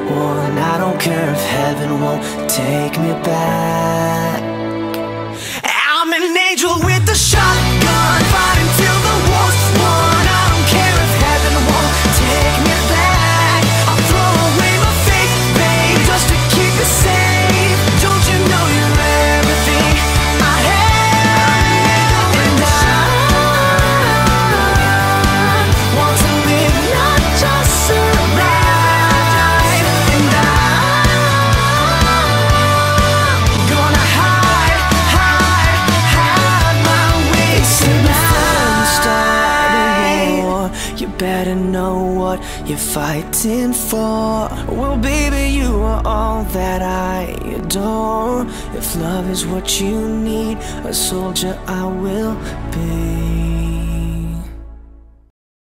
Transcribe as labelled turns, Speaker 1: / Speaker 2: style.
Speaker 1: one. I don't care if heaven won't take me back. I'm an angel with a shotgun, fighting till the war's won. I don't care if heaven won't take me back. I'll throw away my faith, babe, just to keep it safe. Don't you know you're everything I have? And I want to live, not just survive. And I'm gonna hide my way tonight. You better know what you're fighting for. Well, baby, you are all that I adore. If love is what you need, a soldier I will be.